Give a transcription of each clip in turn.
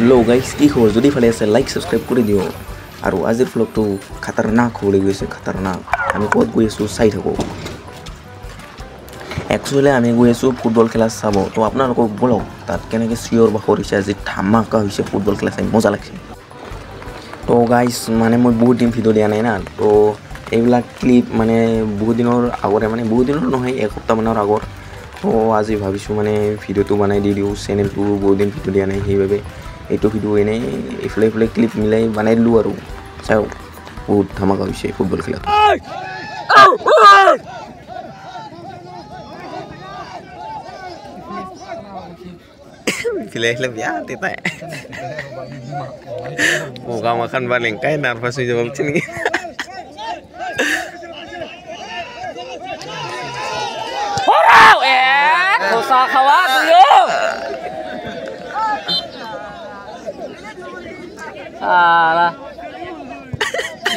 Hello guys की खबर যদি ভালে আছে লাইক সাবস্ক্ৰাইব কৰে দিও আৰু আজিৰ ফ্লগটো খতৰনাক হৈ গৈছে খতৰনাক আমি ক'ত গৈ আছো চাই থাকো একচুয়ালি আমি গৈ আছো ফুটবল খেলা চাব তো আপোনালোকক বলক তাত কেনেকৈ চিয়ৰ বা কৰিছে আজি ধামাকা হৈছে ফুটবল খেলা চাই মজা লাগিছে তো গাইস মানে মই বহুত দিন ভিডিও দিয়া নাই না তো এইবিলাক ক্লিপ মানে বহুত দিনৰ আগৰে মানে বহুত দিনৰ নহয় এক সপ্তাহ মানৰ আগৰ তো আজি ভাবিছো মানে ভিডিওটো বনাই দি দিও চেনেলটো বহুত দিন ভিডিও দিয়া নাই সেইভাবে এইটো ভিডিও এনে ইফলে ক্লিপ মিলাই বনাই দিলো আৰু চাও বহুত ধামাকা হৈছে ফুটবল খেলা Pilih lebih ya, tita. Muka makan paling kayak nervous sih jawab sini. Wow, susah kawat yo. Alah.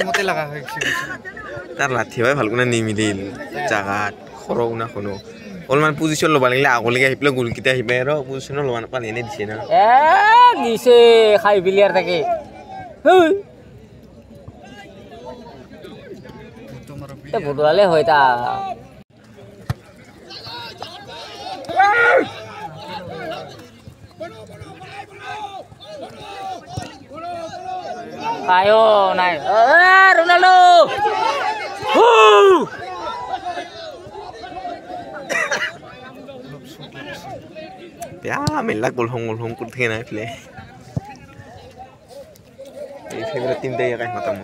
Motel lah kak. Tar latih wae falguna nimidil. Jagat, khorong na kono. Olman position lo paling lah, kalau kita gol kita hibero position lo mana paling ini di sini. Di sini khai biliar tadi. Kita bodoh le hoy ta. Ayo naik. Ronaldo. Ya, melak gol hong kurthi na play. Ini favorite team dia kan matamu.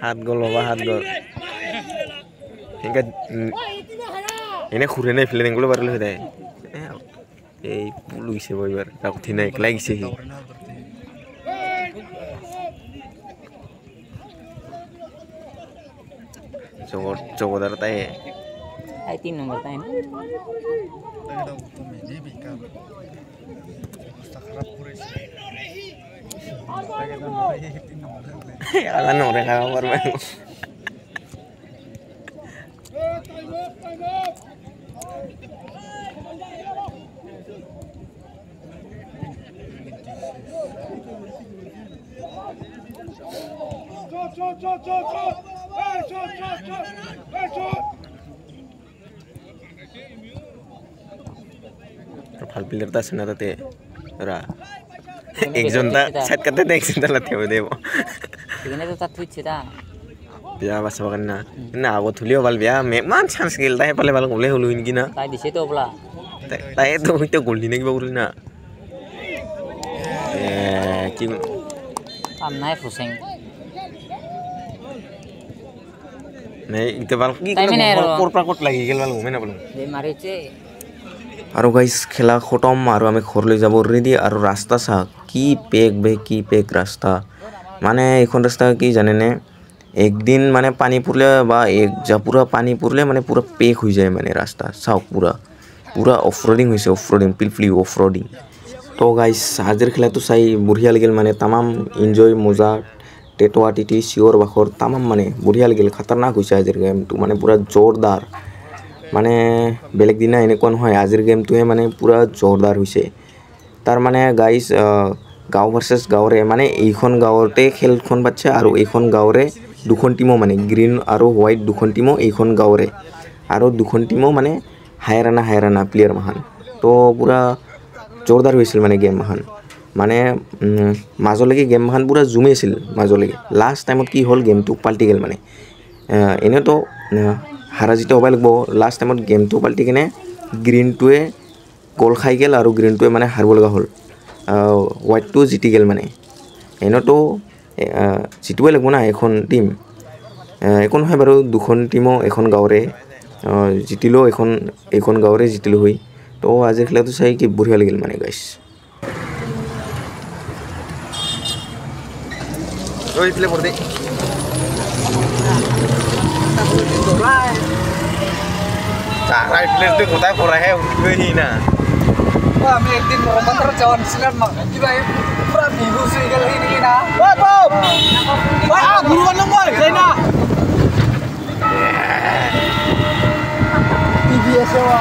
Hat gol. Hingga ini kurene play nenggulo baru le deh. Pulu isi boyar. Aku tina lagi sih. Coba dar tay. Ay 3 nomor tayo. Alam no rin kamu bermain. Hal player ta sana tate ra ekjon ta set kate ta ekjon ta lathe hobe debo Sigane to ta twitch ta biya basa bagan na ago thulio bal biya me man chance gel ta pale bal gole holu ingi na tai dise to bla tai to hoite gol dine ki bagul na ki am nai fuseng nei ite bal ki kor prakot lagi gel bal me na bal de mariche আৰু guys খেলা খতম আৰু আমি ঘৰলৈ যাব ready আৰু ৰাস্তা চা কি পেক ৰাস্তা মানে এইখন ৰাস্তা কি জানেনে একদিন মানে পানী পৰলে বা এক জাপুৰা পানী পৰলে মানে পুৰা পেক হৈ যায় মানে ৰাস্তা চাও পুৰা অফৰোডিং হৈছে পিলফলি অফৰোডিং তো গাইস আজিৰ খেলাটো চাই বঢ়িয়া লাগিল মানে तमाम এনজয় মজা টেটোৱা টিটি চিঞৰ বাখৰ तमाम মানে বঢ়িয়া লাগিল খতৰনাক হৈছে আজিৰ গেমটো মানে পুৰা জোৰদাৰ মানে বেলেগ দিনা এনেকুৱা নহয় আজিৰ গেমটোৱে মানে পুৰা জোৰদাৰ হৈছে তাৰ মানে গাইস গাঁও ভাৰ্চেছ গাঁৱৰে মানে এইখন গাঁৱতে খেলখন পাচ্ছে আৰু এইখন গাঁৱৰে দুখন টিমো মানে গ্ৰীণ আৰু হোৱাইট দুখন টিমো এইখন গাঁৱৰে আৰু দুখন টিমো মানে হায়ৰানা প্লেয়াৰ মাহান তো পুৰা জোৰদাৰ হৈছিল মানে গেম মাহান মানে মাজলৈকে গেম মাহান পুৰা জুমি আছিল মাজলৈকে লাষ্ট টাইমত কি হ'ল গেমটো পাল্টি গেল মানে এনেতো হাৰা জিতা হ'ব লাগিব লাষ্ট টাইমত গেমটো পাল্টি কিনে গ্ৰীণটোৱে গ'ল খাই গ'ল আৰু গ্ৰীণটোৱে মানে হাৰিব লগা হ'ল হোৱাইটটো জিতি গ'ল মানে এনেতো জিতিবই লাগিব না এখন টিম একো নহয় বাৰু দুখন টিমো এখন গাঁৱৰে জিতিলেও এইখন গাঁৱৰে জিতিলোঁ হৈ তো আজিৰ খেলাটো চাই কি বঢ়িয়া লাগিল মানে গাইছ প্লে কৰ দে cara itu tuh kota purahnya udah hina. Wah, mi ektin roman tercawan sinar mak. Gila ya, pura biru sih kalau ini na. Wah, Bob. Wah, buruan dong boy, Zaina. TBS ya.